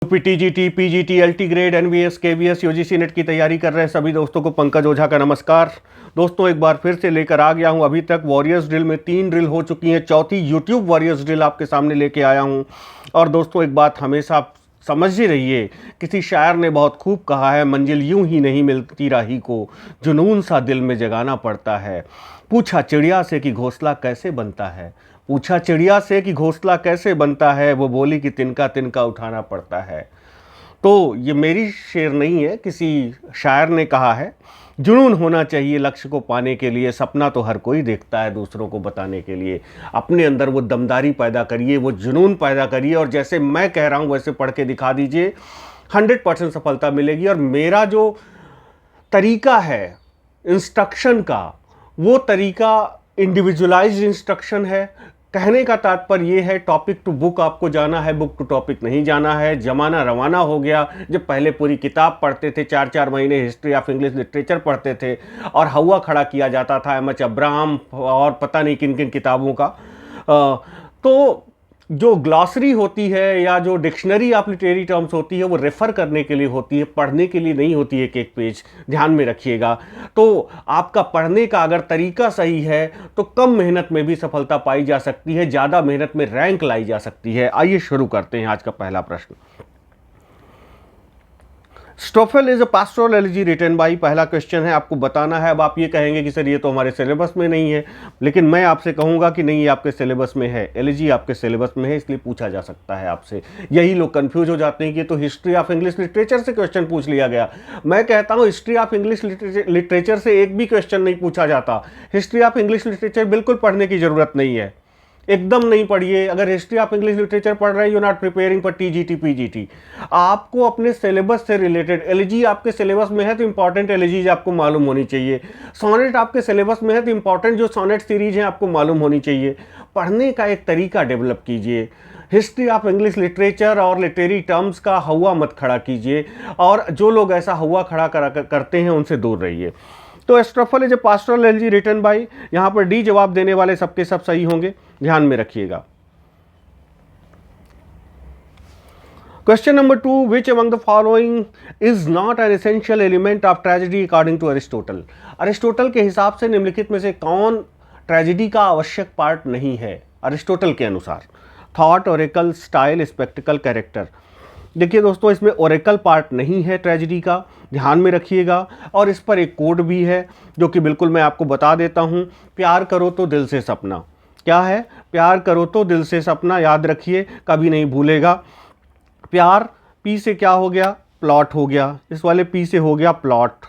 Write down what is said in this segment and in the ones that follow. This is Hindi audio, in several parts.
पीटीजीटी, PGT, LT grade, NVS, KVS, UGC NET की तैयारी कर रहे हैं सभी दोस्तों को पंकज ओझा का नमस्कार। दोस्तों एक बार फिर से लेकर आ गया हूं। अभी तक वॉरियर्स ड्रिल में 3 ड्रिल हो चुकी हैं, चौथी यूट्यूब वॉरियर्स ड्रिल आपके सामने लेके आया हूं। और दोस्तों एक बात हमेशा समझ ही रहिए, किसी शायर ने बहुत खूब कहा है, मंजिल यूं ही नहीं मिलती राही को, जुनून सा दिल में जगाना पड़ता है। पूछा चिड़िया से कि घोंसला कैसे बनता है, पूछा चिड़िया से कि घोंसला कैसे बनता है, वो बोली कि तिनका तिनका उठाना पड़ता है। तो ये मेरी शेर नहीं है, किसी शायर ने कहा है। जुनून होना चाहिए लक्ष्य को पाने के लिए, सपना तो हर कोई देखता है दूसरों को बताने के लिए। अपने अंदर वो दमदारी पैदा करिए, वो जुनून पैदा करिए और जैसे मैं कह रहा हूँ वैसे पढ़ के दिखा दीजिए, 100% सफलता मिलेगी। और मेरा जो तरीका है इंस्ट्रक्शन का, वो तरीका इंडिविजुअलाइज्ड इंस्ट्रक्शन है। कहने का तात्पर्य ये है, टॉपिक टू बुक आपको जाना है, बुक टू टॉपिक नहीं जाना है। जमाना रवाना हो गया जब पहले पूरी किताब पढ़ते थे, 4-4 महीने हिस्ट्री ऑफ इंग्लिश लिटरेचर पढ़ते थे और हवा खड़ा किया जाता था एम एच अब्राहम और पता नहीं किन किन किताबों का। तो जो ग्लॉसरी होती है या जो डिक्शनरी ऑफ लिटरेरी टर्म्स होती है, वो रेफ़र करने के लिए होती है, पढ़ने के लिए नहीं होती है एक एक पेज, ध्यान में रखिएगा। तो आपका पढ़ने का अगर तरीका सही है तो कम मेहनत में भी सफलता पाई जा सकती है, ज़्यादा मेहनत में रैंक लाई जा सकती है। आइए शुरू करते हैं आज का पहला प्रश्न। स्टोफेल is a pastoral elegy written by, पहला क्वेश्चन है, आपको बताना है। अब आप ये कहेंगे कि सर ये तो हमारे सिलेबस में नहीं है, लेकिन मैं आपसे कहूँगा कि नहीं, ये आपके सिलेबस में है। एलिजी आपके सिलेबस में है, इसलिए पूछा जा सकता है आपसे। यही लोग कंफ्यूज हो जाते हैं कि तो हिस्ट्री ऑफ इंग्लिश लिटरेचर से क्वेश्चन पूछ लिया गया। मैं कहता हूँ हिस्ट्री ऑफ इंग्लिश लिटरेचर से एक भी क्वेश्चन नहीं पूछा जाता। हिस्ट्री ऑफ इंग्लिश लिटरेचर बिल्कुल पढ़ने की ज़रूरत नहीं है, एकदम नहीं पढ़िए। अगर हिस्ट्री ऑफ इंग्लिश लिटरेचर पढ़ रहे हैं, you not preparing for TGT PGT. आपको अपने सिलेबस से रिलेटेड, एलिजी आपके सिलेबस में है तो इंपॉर्टेंट एलिजीज आपको मालूम होनी चाहिए। सोनेट आपके सिलेबस में है तो इंपॉर्टेंट जो सोनेट सीरीज हैं आपको मालूम होनी चाहिए। पढ़ने का एक तरीका डेवलप कीजिए। हिस्ट्री ऑफ इंग्लिश लिटरेचर और लिटरेरी टर्म्स का हवा मत खड़ा कीजिए, और जो लोग ऐसा हवा खड़ा करते हैं उनसे दूर रहिए। तो स्टोफेल is a pastoral elegy written by, यहाँ पर डी जवाब देने वाले सबके सब सही होंगे, ध्यान में रखिएगा। Question number 2, which among the following is not an essential element of tragedy according to Aristotle. Aristotle के हिसाब से निम्नलिखित में से कौन ट्रेजेडी का आवश्यक पार्ट नहीं है अरिस्टोटल के अनुसार? Thought, Oracle, style, spectacled, character. देखिए दोस्तों, इसमें ओरेकल पार्ट नहीं है ट्रेजेडी का, ध्यान में रखिएगा। और इस पर एक कोड भी है जो कि बिल्कुल मैं आपको बता देता हूँ। प्यार करो तो दिल से सपना। क्या है? प्यार करो तो दिल से सपना, याद रखिए, कभी नहीं भूलेगा। प्यार, पी से क्या हो गया? प्लॉट हो गया। इस वाले पी से हो गया प्लॉट,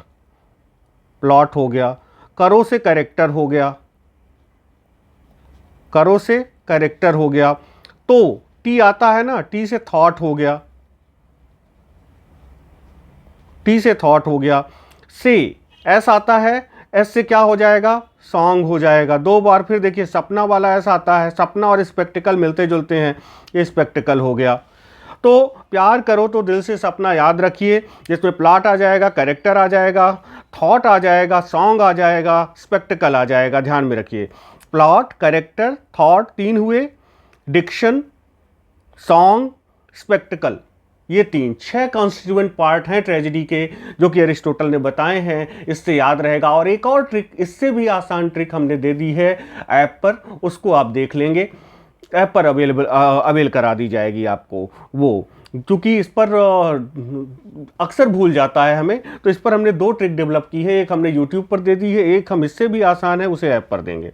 प्लॉट हो गया। करो से कैरेक्टर हो गया, करो से कैरेक्टर हो गया। तो टी आता है ना, टी से थॉट हो गया, टी से थॉट हो गया। से एस आता है, एस से क्या हो जाएगा? सॉन्ग हो जाएगा। 2 बार फिर देखिए सपना वाला ऐसा आता है, सपना और स्पेक्टिकल मिलते जुलते हैं, ये स्पेक्टिकल हो गया। तो प्यार करो तो दिल से सपना, याद रखिए, जिसमें प्लॉट आ जाएगा, कैरेक्टर आ जाएगा, थॉट आ जाएगा, सॉन्ग आ जाएगा, स्पेक्टिकल आ जाएगा। ध्यान में रखिए, प्लॉट, कैरेक्टर, थॉट 3 हुए, डिक्शन, सॉन्ग, स्पेक्टिकल, ये 6 कॉन्स्टिट्यूएंट पार्ट हैं ट्रेजेडी के, जो कि अरिस्टोटल ने बताए हैं। इससे याद रहेगा। और एक और ट्रिक, इससे भी आसान ट्रिक हमने दे दी है ऐप पर, उसको आप देख लेंगे, ऐप पर अवेल करा दी जाएगी आपको वो, क्योंकि इस पर अक्सर भूल जाता है हमें, तो इस पर हमने 2 ट्रिक डेवलप की है। एक हमने यूट्यूब पर दे दी है, एक हम इससे भी आसान है उसे ऐप पर देंगे।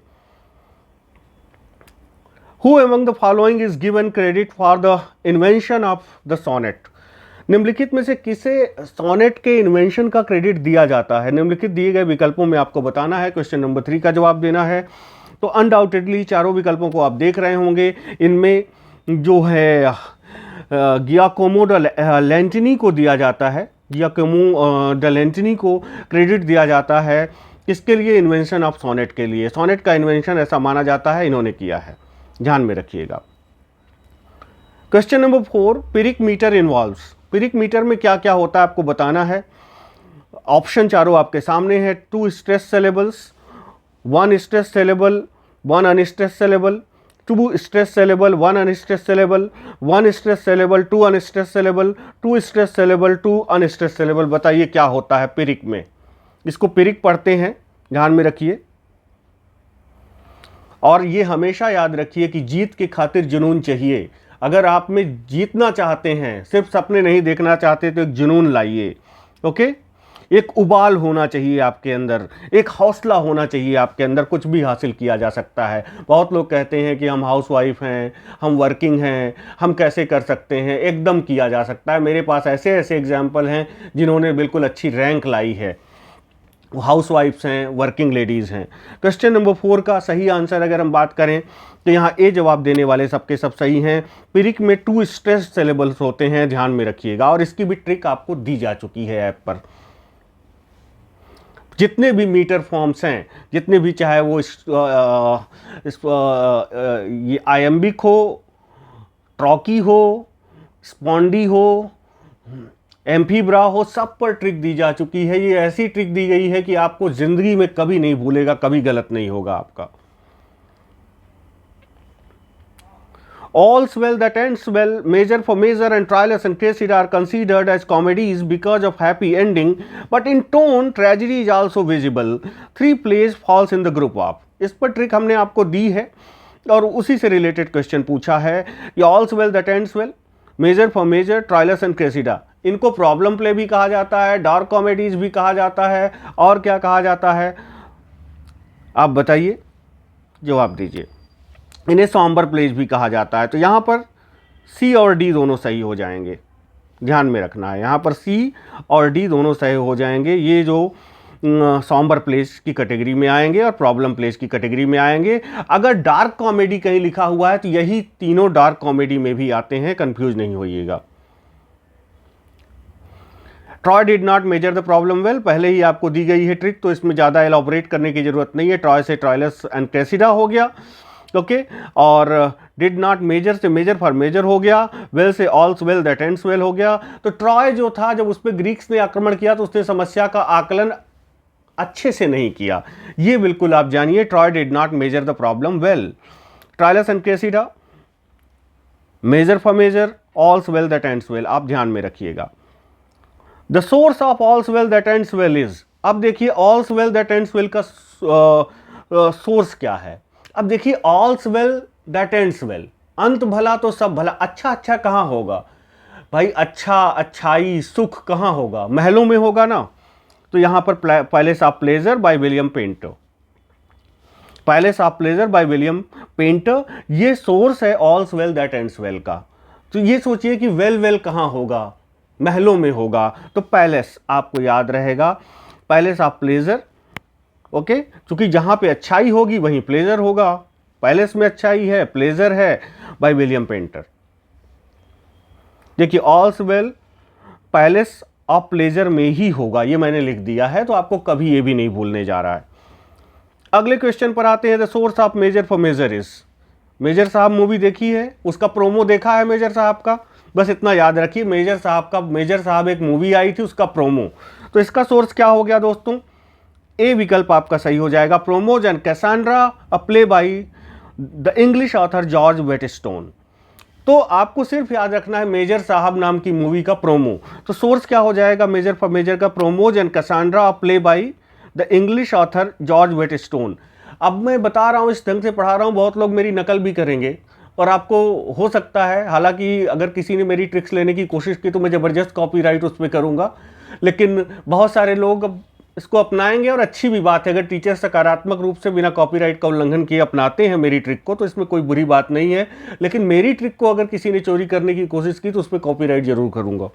Who among the following is given credit for the invention of the sonnet? निम्नलिखित में से किसे सोनेट के इन्वेंशन का क्रेडिट दिया जाता है? निम्नलिखित दिए गए विकल्पों में आपको बताना है। क्वेश्चन नंबर 3 का जवाब देना है। तो अनडाउटेडली चारों विकल्पों को आप देख रहे होंगे, इनमें जो है गियाकोमो ड लैंटिनी को दिया जाता है, गियाकोमो ड लैंटिनी को क्रेडिट दिया जाता है। इसके लिए इन्वेंशन ऑफ सोनेट के लिए, सोनेट का इन्वेंशन ऐसा माना जाता है इन्होंने किया है, ध्यान में रखिएगा। Question number 4, pyrrhic meter involves. Pyrrhic meter में क्या क्या होता है आपको बताना है। ऑप्शन चारों आपके सामने है। 2 stress syllables, 1 stress syllable, 1 unstress syllable, 2 stress syllable, 1 unstressed syllable, 1 stress syllable, 2 unstressed syllable, 2 stress syllable, 2 unstressed syllable। बताइए क्या होता है पिरिक में। इसको पिरिक पढ़ते हैं, ध्यान में रखिए। और ये हमेशा याद रखिए कि जीत की खातिर जुनून चाहिए। अगर आप में जीतना चाहते हैं, सिर्फ सपने नहीं देखना चाहते, तो एक जुनून लाइए। ओके, एक उबाल होना चाहिए आपके अंदर, एक हौसला होना चाहिए आपके अंदर, कुछ भी हासिल किया जा सकता है। बहुत लोग कहते हैं कि हम हाउसवाइफ हैं, हम वर्किंग हैं, हम कैसे कर सकते हैं। एकदम किया जा सकता है। मेरे पास ऐसे ऐसे एग्जाम्पल हैं जिन्होंने बिल्कुल अच्छी रैंक लाई है, हाउसवाइफ्स हैं, वर्किंग लेडीज़ हैं। क्वेश्चन नंबर 4 का सही आंसर अगर हम बात करें तो यहाँ ए जवाब देने वाले सबके सब सही हैं। पिरिक में 2 स्ट्रेस सिलेबल्स होते हैं, ध्यान में रखिएगा। और इसकी भी ट्रिक आपको दी जा चुकी है ऐप पर। जितने भी मीटर फॉर्म्स हैं, जितने भी, चाहे वो ये आयम्बिक हो, ट्रॉकी हो, स्पॉन्डी हो, एम्फीब्रा हो, सब पर ट्रिक दी जा चुकी है। ये ऐसी ट्रिक दी गई है कि आपको जिंदगी में कभी नहीं भूलेगा, कभी गलत नहीं होगा आपका। All's well that ends well, Measure for Measure and Troilus and Cressida are considered as comedies because of happy ending, but in tone tragedy is also visible. 3 plays falls in the group of। इस पर ट्रिक हमने आपको दी है और उसी से रिलेटेड क्वेश्चन पूछा है। ये All's well that ends well, Measure for Measure, Troilus and Cressida, इनको प्रॉब्लम प्ले भी कहा जाता है, डार्क कॉमेडीज भी कहा जाता है, और क्या कहा जाता है आप बताइए, जवाब दीजिए। इन्हें सॉम्बर प्लेज भी कहा जाता है। तो यहाँ पर सी और डी दोनों सही हो जाएंगे, ध्यान में रखना है। यहाँ पर सी और डी दोनों सही हो जाएंगे। ये जो सॉम्बर प्लेज की कैटेगरी में आएंगे और प्रॉब्लम प्लेज की कैटेगरी में आएंगे। अगर डार्क कॉमेडी कहीं लिखा हुआ है तो यही तीनों डार्क कॉमेडी में भी आते हैं, कंफ्यूज नहीं होइएगा। Troy did not measure the problem well, पहले ही आपको दी गई है ट्रिक, तो इसमें ज़्यादा एलॉबरेट करने की जरूरत नहीं है। ट्रॉय से ट्रायलस एंड क्रेसिडा हो गया, ओके। और डिड नॉट मेजर से मेजर फॉर मेजर हो गया। वेल से ऑल्स वेल दैट एंड्स वेल हो गया। तो ट्रॉय जो था, जब उस पर ग्रीक्स ने आक्रमण किया तो उसने समस्या का आकलन अच्छे से नहीं किया, ये बिल्कुल आप जानिए। Troy did not measure the problem well. Troilus and Cressida, measure for measure, all's well that ends well, आप ध्यान में रखिएगा। The source of all's well that ends well is, अब देखिए all's well that ends well का सोर्स क्या है। अब देखिए all's well that ends well, अंत भला तो सब भला। अच्छा अच्छा कहाँ होगा भाई, अच्छा, अच्छाई, सुख कहाँ होगा, महलों में होगा ना। तो यहाँ पर palace of pleasure by William painter, palace of pleasure by William painter, ये सोर्स है ऑल्स वेल दैट एंड्स वेल का। तो ये सोचिए कि वेल वेल कहाँ होगा, महलों में होगा, तो पैलेस आपको याद रहेगा, पैलेस ऑफ प्लेजर, ओके। क्योंकि जहां पे अच्छाई होगी वहीं प्लेजर होगा, पैलेस में अच्छाई है, प्लेजर है, बाय विलियम पेंटर। देखिए all's well palace of pleasure में ही होगा, ये मैंने लिख दिया है, तो आपको कभी ये भी नहीं भूलने जा रहा है। अगले क्वेश्चन पर आते हैं। The source of major for major is, Major Saab movie देखी है, उसका प्रोमो देखा है मेजर साहब का, बस इतना याद रखिए। मेजर साहब का, मेजर साहब एक मूवी आई थी, उसका प्रोमो। तो इसका सोर्स क्या हो गया दोस्तों, ए विकल्प आपका सही हो जाएगा। Promos and Cassandra, a play by the English author George Whetstone. तो आपको सिर्फ याद रखना है मेजर साहब नाम की मूवी का प्रोमो। तो सोर्स क्या हो जाएगा मेजर फॉर मेजर का, Promos and Cassandra, a play by the English author George Whetstone. अब मैं बता रहा हूँ, इस ढंग से पढ़ा रहा हूँ, बहुत लोग मेरी नकल भी करेंगे और आपको हो सकता है, हालांकि अगर किसी ने मेरी ट्रिक्स लेने की कोशिश की तो मैं ज़बरदस्त कॉपीराइट उस पर करूँगा, लेकिन बहुत सारे लोग इसको अपनाएंगे और अच्छी भी बात है। अगर टीचर सकारात्मक रूप से बिना कॉपीराइट का उल्लंघन किए अपनाते हैं मेरी ट्रिक को तो इसमें कोई बुरी बात नहीं है, लेकिन मेरी ट्रिक को अगर किसी ने चोरी करने की कोशिश की तो उस पर कॉपीराइट जरूर करूँगा।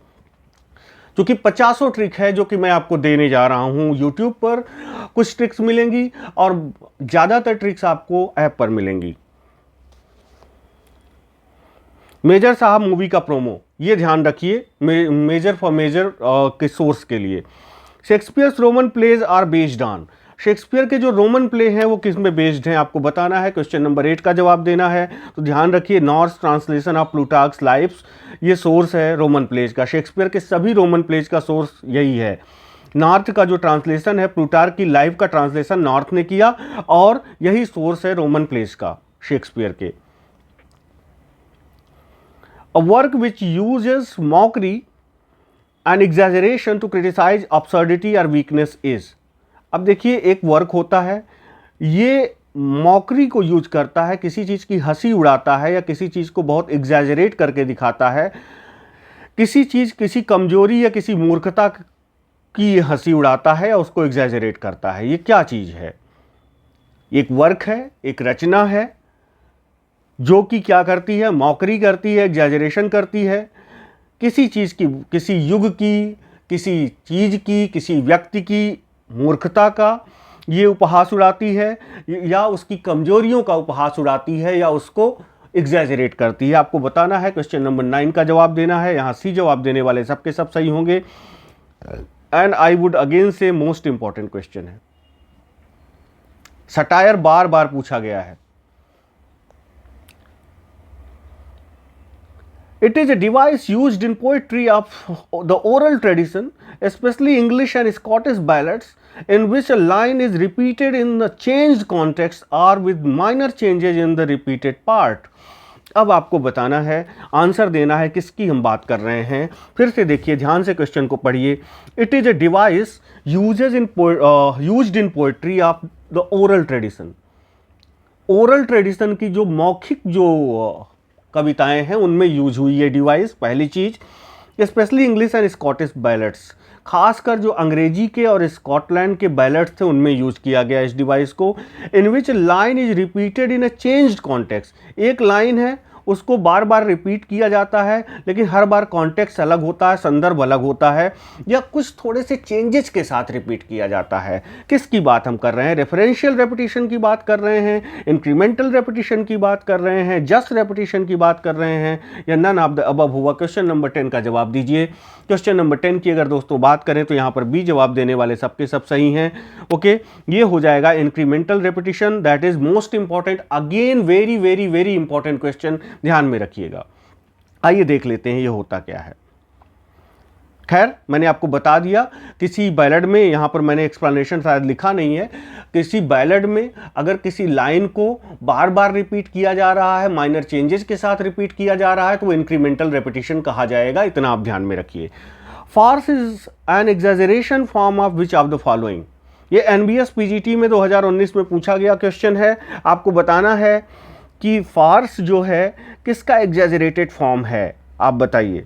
क्योंकि 50 ट्रिक है जो कि मैं आपको देने जा रहा हूँ यूट्यूब पर, कुछ ट्रिक्स मिलेंगी और ज़्यादातर ट्रिक्स आपको ऐप पर मिलेंगी। मेजर साहब मूवी का प्रोमो, ये ध्यान रखिए, मेजर फॉर मेजर के सोर्स के लिए। Shakespeare's Roman plays are based on, Shakespeare के जो रोमन प्ले हैं वो किस में बेस्ड हैं आपको बताना है। क्वेश्चन नंबर 8 का जवाब देना है। तो ध्यान रखिए, North's translation of Plutarch's Lives, ये सोर्स है रोमन प्लेज का। शेक्सपियर के सभी रोमन प्लेज का सोर्स यही है। नॉर्थ का जो ट्रांसलेशन है, प्लूटार्क की लाइफ का ट्रांसलेशन नॉर्थ ने किया और यही सोर्स है रोमन प्लेज का शेक्सपियर के। A work which uses mockery and exaggeration to criticise absurdity और वीकनेस इज। अब देखिए, एक वर्क होता है, ये मॉकरी को यूज करता है, किसी चीज की हंसी उड़ाता है या किसी चीज को बहुत एग्जैजरेट करके दिखाता है, किसी चीज, किसी कमजोरी या किसी मूर्खता की हंसी उड़ाता है या उसको एग्जैजरेट करता है। ये क्या चीज है? एक वर्क है, एक रचना है जो कि क्या करती है? मॉकरी करती है, एग्जैजरेशन करती है किसी चीज की, किसी युग की, किसी चीज की, किसी व्यक्ति की मूर्खता का ये उपहास उड़ाती है, या उसकी कमजोरियों का उपहास उड़ाती है, या उसको एग्जैजरेट करती है। आपको बताना है, क्वेश्चन नंबर 9 का जवाब देना है। यहां सी जवाब देने वाले सबके सब सही होंगे। एंड आई वुड अगेन से मोस्ट इंपॉर्टेंट क्वेश्चन है, सटायर बार बार पूछा गया है। It is a device used in poetry of the oral tradition, especially English and Scottish ballads, in which a line is repeated in the changed context or with minor changes in the repeated part. अब आपको बताना है, आंसर देना है किसकी हम बात कर रहे हैं। फिर से देखिए, ध्यान से क्वेश्चन को पढ़िए। It is a device used in poetry of the oral tradition. Oral tradition की जो मौखिक जो कविताएं हैं उनमें यूज हुई ये डिवाइस, पहली चीज। Specially English and Scottish ballets, खासकर जो अंग्रेजी के और स्कॉटलैंड के बैलेट्स थे उनमें यूज किया गया इस डिवाइस को। In which line is repeated in a changed context, एक लाइन है उसको बार बार रिपीट किया जाता है, लेकिन हर बार कॉन्टेक्स्ट अलग होता है, संदर्भ अलग होता है, या कुछ थोड़े से चेंजेस के साथ रिपीट किया जाता है। किसकी बात हम कर रहे हैं? रेफरेंशियल रेपिटेशन की बात कर रहे हैं, इंक्रीमेंटल रेपिटेशन की बात कर रहे हैं, जस्ट रेपिटेशन की बात कर रहे हैं, या नन ऑफ द अबव हुआ? क्वेश्चन नंबर 10 का जवाब दीजिए। क्वेश्चन नंबर 10 की अगर दोस्तों बात करें तो यहाँ पर बी जवाब देने वाले सबके सब सही हैं। ओके, ये हो जाएगा incremental repetition, that is most important. Again very very very important question, ध्यान में रखिएगा। आइए देख लेते हैं ये होता क्या है। खैर, मैंने आपको बता दिया, किसी बैलेड में, यहां पर मैंने एक्सप्लेनेशन शायद लिखा नहीं है, किसी बैलेड में अगर किसी लाइन को बार बार रिपीट किया जा रहा है, माइनर चेंजेस के साथ रिपीट किया जा रहा है, तो वो इंक्रीमेंटल रेपिटेशन कहा जाएगा। इतना आप ध्यान में रखिए। Farce is an exaggeration form of which of the following? ये एनबीएस पीजीटी में 2019 में पूछा गया क्वेश्चन है। आपको बताना है कि फार्स जो है किसका एग्जैजरेटेड फॉर्म है, आप बताइए।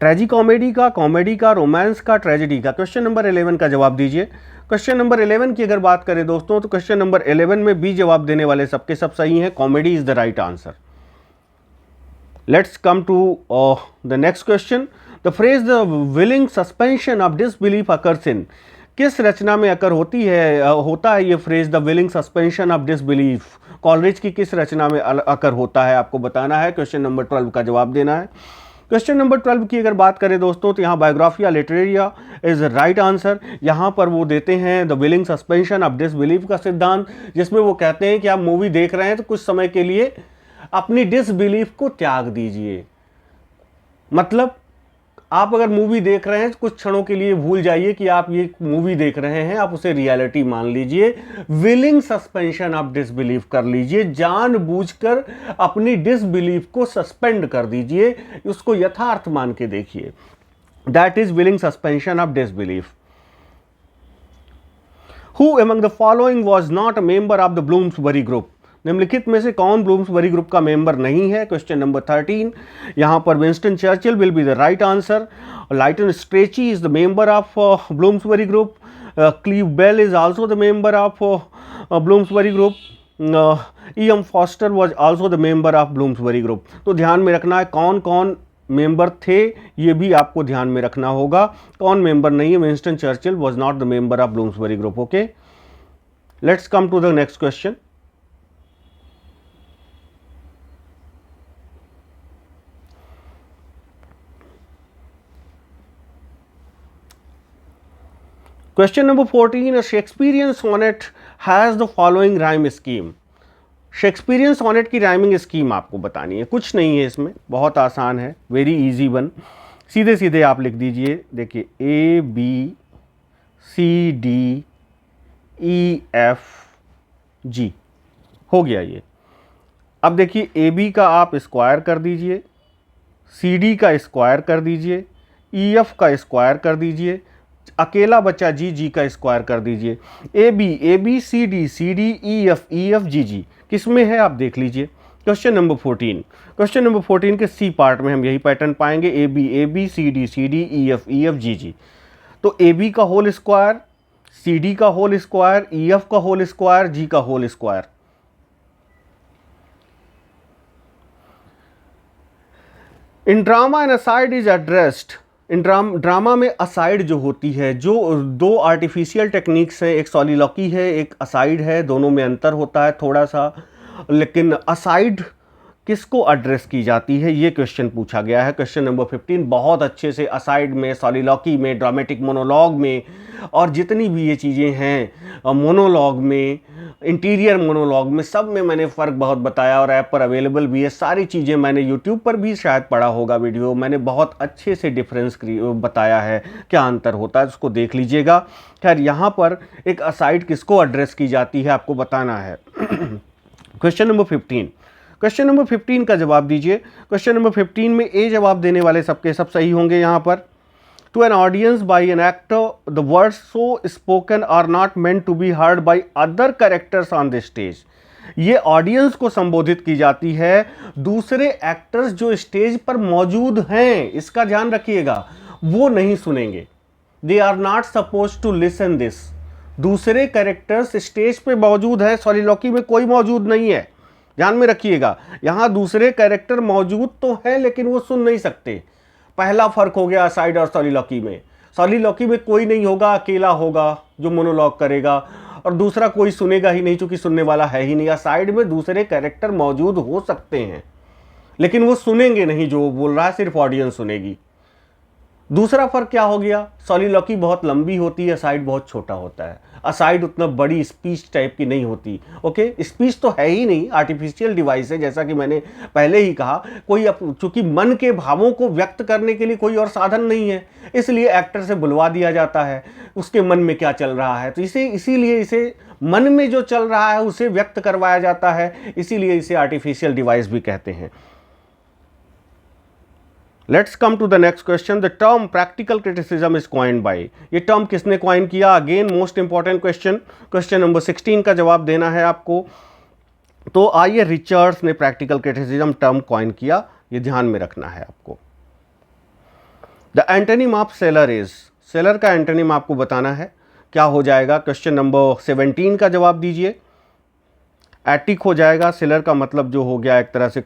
ट्रेजी कॉमेडी का, रोमांस का, ट्रेजेडी का? क्वेश्चन नंबर 11 का जवाब दीजिए। क्वेश्चन नंबर 11 की अगर बात करें दोस्तों, तो क्वेश्चन नंबर 11 में बी जवाब देने वाले सबके सब सही हैं। Comedy is the right answer. Let's come to the next question. The phrase the willing suspension of disbelief occurs in, किस रचना में अकर होता है ये phrase the willing suspension of disbelief? Coleridge की किस रचना में अकर होता है, आपको बताना है। क्वेश्चन नंबर 12 का जवाब देना है। क्वेश्चन नंबर 12 की अगर बात करें दोस्तों, तो यहाँ Biographia Literaria is right answer. यहाँ पर वो देते हैं the willing suspension of disbelief का सिद्धांत, जिसमें वो कहते हैं कि आप मूवी देख रहे हैं तो कुछ समय के लिए अपनी डिसबिलीफ को त्याग दीजिए। मतलब आप अगर मूवी देख रहे हैं तो कुछ क्षणों के लिए भूल जाइए कि आप ये मूवी देख रहे हैं, आप उसे रियलिटी मान लीजिए। विलिंग सस्पेंशन ऑफ डिसबिलीफ कर लीजिए, जानबूझकर अपनी डिसबिलीफ को सस्पेंड कर दीजिए, उसको यथार्थ मान के देखिए। That is willing suspension of disbelief. Who among the following was not a member of the Bloomsbury group? निम्नलिखित में से कौन ब्लूम्सबरी ग्रुप का मेंबर नहीं है? Question number 13। यहां पर Winston Churchill will be the right answer. Lytton Strachey is the member of Bloomsbury group. Clive Bell is also the member of Bloomsbury group. E M. Forster was also the member of Bloomsbury group. तो ध्यान में रखना है कौन कौन मेंबर थे, ये भी आपको ध्यान में रखना होगा। कौन मेंबर नहीं है? Winston Churchill was not the member of Bloomsbury group. Okay, let's come to the next question. Question number 14, a Shakespearean sonnet has the following rhyme scheme. Shakespearean sonnet की राइमिंग स्कीम आपको बतानी है, कुछ नहीं है इसमें, बहुत आसान है, वेरी इजी वन। सीधे सीधे आप लिख दीजिए, देखिए A B C D E F G हो गया ये। अब देखिए A B का आप स्क्वायर कर दीजिए, CD का स्क्वायर कर दीजिए, EF का स्क्वायर कर दीजिए, अकेला बचा जी का स्क्वायर कर दीजिए। AB CD EF GG किस में है आप देख लीजिए। क्वेश्चन नंबर 14, क्वेश्चन नंबर 14 के सी पार्ट में हम यही पैटर्न पाएंगे, AB CD EF GG। तो AB का होल स्क्वायर, CD का होल स्क्वायर, EF का होल स्क्वायर, G का whole square. In drama an aside is addressed, इन ड्रामा में असाइड जो होती है, जो दो आर्टिफिशियल टेक्निक्स है, एक सॉलिलॉकी है एक असाइड है, दोनों में अंतर होता है थोड़ा सा, लेकिन असाइड किसको एड्रेस की जाती है ये क्वेश्चन पूछा गया है। क्वेश्चन नंबर 15 बहुत अच्छे से असाइड में, सॉलिलॉकी में, ड्रामेटिक मोनोलॉग में और जितनी भी ये चीज़ें हैं मोनोलॉग में, इंटीरियर मोनोलॉग में, सब में मैंने फ़र्क बहुत बताया और ऐप पर अवेलेबल भी है। सारी चीज़ें मैंने यूट्यूब पर भी शायद पढ़ा होगा वीडियो, मैंने बहुत अच्छे से डिफरेंस बताया है, क्या अंतर होता है उसको देख लीजिएगा। खैर यहाँ पर एक असाइड किसको एड्रेस की जाती है आपको बताना है। क्वेश्चन नंबर 15, क्वेश्चन नंबर 15 का जवाब दीजिए। क्वेश्चन नंबर 15 में ए जवाब देने वाले सबके सब सही होंगे। यहाँ पर to an audience by an actor the words so spoken are not meant to be heard by other characters on the stage. ये ऑडियंस को संबोधित की जाती है, दूसरे एक्टर्स जो स्टेज पर मौजूद हैं, इसका ध्यान रखिएगा, वो नहीं सुनेंगे। They are not suppose to listen this. दूसरे कैरेक्टर्स स्टेज पे मौजूद है, सॉलिलॉकी में कोई मौजूद नहीं है, ध्यान में रखिएगा। यहाँ दूसरे कैरेक्टर मौजूद तो है लेकिन वो सुन नहीं सकते। पहला फर्क हो गया असाइड और सॉलिलॉकी में। सॉलिलॉकी में कोई नहीं होगा, अकेला होगा जो मोनोलॉग करेगा, और दूसरा कोई सुनेगा ही नहीं क्योंकि सुनने वाला है ही नहीं। असाइड में दूसरे कैरेक्टर मौजूद हो सकते हैं लेकिन वो सुनेंगे नहीं, जो बोल रहा है सिर्फ ऑडियंस सुनेगी। दूसरा फर्क क्या हो गया, सॉलिलॉकी बहुत लंबी होती है, असाइड बहुत छोटा होता है। असाइड उतना बड़ी स्पीच टाइप की नहीं होती। ओके, स्पीच तो है ही नहीं, आर्टिफिशियल डिवाइस है, जैसा कि मैंने पहले ही कहा। कोई चूंकि मन के भावों को व्यक्त करने के लिए कोई और साधन नहीं है, इसलिए एक्टर से बुलवा दिया जाता है, उसके मन में क्या चल रहा है तो इसीलिए इसे मन में जो चल रहा है उसे व्यक्त करवाया जाता है, इसीलिए इसे आर्टिफिशियल डिवाइस भी कहते हैं। Let's come to the next question. The term practical criticism is coined by, ये टर्म किसने कॉइन किया? Again most important question, question number 16 का जवाब देना है आपको। तो आइए, रिचर्ड्स ने प्रैक्टिकल क्रिटिसिज्म टर्म कॉइन किया, ये ध्यान में रखना है आपको। The antonym of seller is, seller का एंटोनिम आपको बताना है, क्या हो जाएगा? क्वेश्चन नंबर 17 का जवाब दीजिए। एटिक हो जाएगा। सेलर का मतलब जो हो गया एक तरह से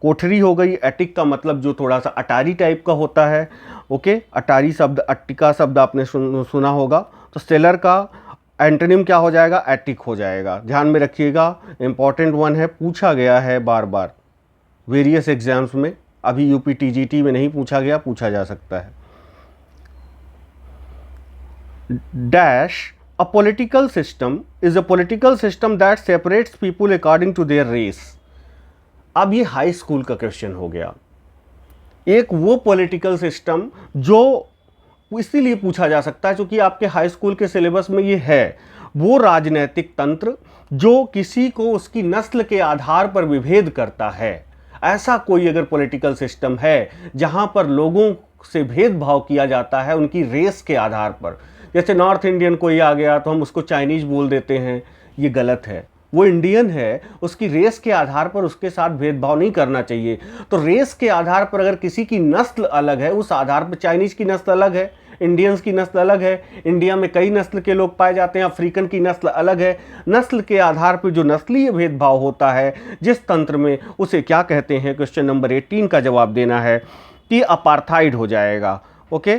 कोठरी हो गई। एटिक का मतलब जो थोड़ा सा अटारी टाइप का होता है। ओके, अटारी शब्द, अट्टिका शब्द आपने सुना होगा। तो सेलर का एंटोनिम क्या हो जाएगा? एटिक हो जाएगा। ध्यान में रखिएगा, इंपॉर्टेंट वन है, पूछा गया है बार बार वेरियस एग्जाम्स में। अभी यूपी टीजीटी में नहीं पूछा गया, पूछा जा सकता है। Dash A political system is a political system that separates people according to their race। अब ये हाई स्कूल का क्वेश्चन हो गया। एक वो पॉलिटिकल सिस्टम जो इसीलिए पूछा जा सकता है क्योंकि आपके हाई स्कूल के सिलेबस में ये है, वो राजनैतिक तंत्र जो किसी को उसकी नस्ल के आधार पर विभेद करता है। ऐसा कोई अगर पॉलिटिकल सिस्टम है जहां पर लोगों से भेदभाव किया जाता है उनकी रेस के आधार पर, जैसे नॉर्थ इंडियन कोई आ गया तो हम उसको चाइनीज बोल देते हैं, ये गलत है। वो इंडियन है, उसकी रेस के आधार पर उसके साथ भेदभाव नहीं करना चाहिए। तो रेस के आधार पर अगर किसी की नस्ल अलग है, उस आधार पर चाइनीज की नस्ल अलग है, इंडियंस की नस्ल अलग है, इंडिया में कई नस्ल के लोग पाए जाते हैं, अफ्रीकन की नस्ल अलग है। नस्ल के आधार पर जो नस्लीय भेदभाव होता है जिस तंत्र में, उसे क्या कहते हैं? क्वेश्चन नंबर 18 का जवाब देना है कि अपार्थाइड हो जाएगा। ओके,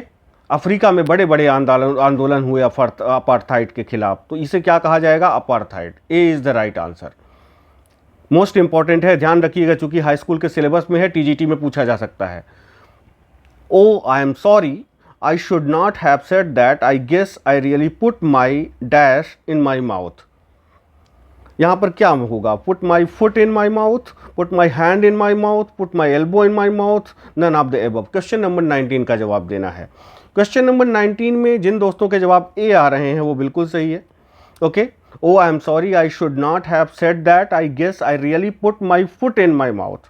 अफ्रीका में बड़े बड़े आंदोलन हुए अपार्थाइड के खिलाफ, तो इसे क्या कहा जाएगा? Apartheid. A is the right answer. Most important है, ध्यान रखिएगा, चूंकि हाई स्कूल के सिलेबस में है, टीजीटी में पूछा जा सकता है। Oh I am sorry, I should not have said that, I guess I really put my dash in my mouth. यहां पर क्या होगा? Put my foot in my mouth, put my hand in my mouth, put my elbow in my mouth, none of the above. Question number 19 का जवाब देना है। क्वेश्चन नंबर 19 में जिन दोस्तों के जवाब ए आ रहे हैं वो बिल्कुल सही है। Okay, oh I am sorry, I should not have said that, I guess I really put my foot in my mouth.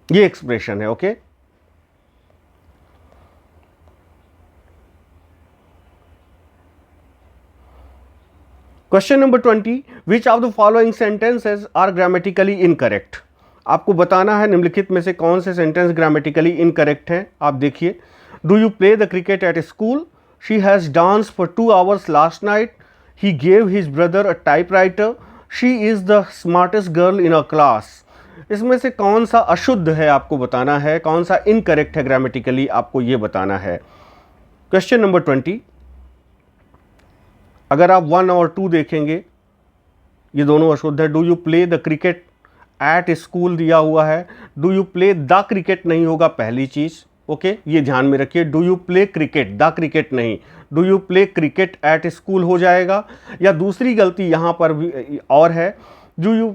ये एक्सप्रेशन है। Okay, question number 20, which of the following sentences are grammatically incorrect. आपको बताना है निम्नलिखित में से कौन से सेंटेंस ग्रामेटिकली इनकरेक्ट हैं। आप देखिए, do you play the cricket at school, she has dance for 2 hours last night, he gave his brother a typewriter, she is the smartest girl in a class. इसमें से कौन सा अशुद्ध है आपको बताना है, कौन सा इनकरेक्ट है ग्रामेटिकली, आपको ये बताना है। क्वेश्चन नंबर 20, अगर आप 1 और 2 देखेंगे, ये दोनों अशुद्ध है। Do you play the cricket at school दिया हुआ है, do you play the cricket नहीं होगा पहली चीज़। ओके, ये ध्यान में रखिए, do you play cricket, the cricket नहीं, do you play cricket at school हो जाएगा। या दूसरी गलती यहाँ पर भी और है, do you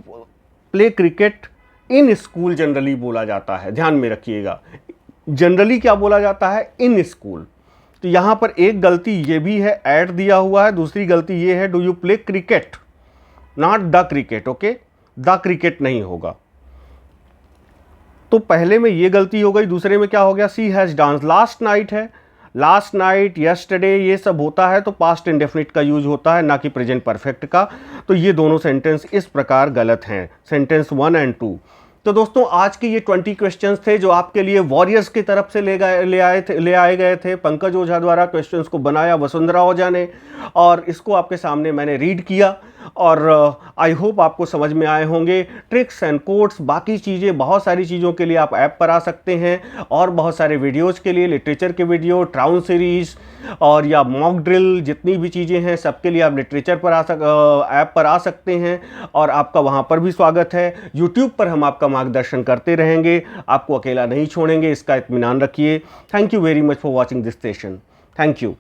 play cricket in school generally बोला जाता है, ध्यान में रखिएगा, जनरली क्या बोला जाता है, इन स्कूल। तो यहाँ पर एक गलती ये भी है, एट दिया हुआ है, दूसरी गलती ये है, do you play cricket, not the cricket. Okay, the cricket नहीं होगा। तो पहले में ये गलती हो गई, दूसरे में क्या हो गया, सी हैज़ डांस, लास्ट नाइट है, लास्ट नाइट, यस्टरडे, ये सब होता है तो पास्ट इंडेफिनिट का यूज होता है, ना कि प्रेजेंट परफेक्ट का। तो ये दोनों सेंटेंस इस प्रकार गलत हैं, सेंटेंस 1 और 2। तो दोस्तों आज के ये 20 क्वेश्चंस थे जो आपके लिए वॉरियर्स की तरफ से ले आए गए थे। पंकज ओझा द्वारा क्वेश्चंस को बनाया वसुंधरा ओझा ने, और इसको आपके सामने मैंने रीड किया, और आई होप आपको समझ में आए होंगे। ट्रिक्स एंड कोड्स, बाकी चीज़ें, बहुत सारी चीज़ों के लिए आप ऐप पर आ सकते हैं, और बहुत सारे वीडियोज़ के लिए, लिटरेचर के वीडियो, ट्राउन सीरीज़ और या मॉक ड्रिल, जितनी भी चीज़ें हैं सबके लिए आप लिटरेचर पर ऐप पर आ सकते हैं, और आपका वहाँ पर भी स्वागत है। यूट्यूब पर हम आपका मार्गदर्शन करते रहेंगे, आपको अकेला नहीं छोड़ेंगे, इसका इत्मीनान रखिए। Thank you very much for watching this session. Thank you.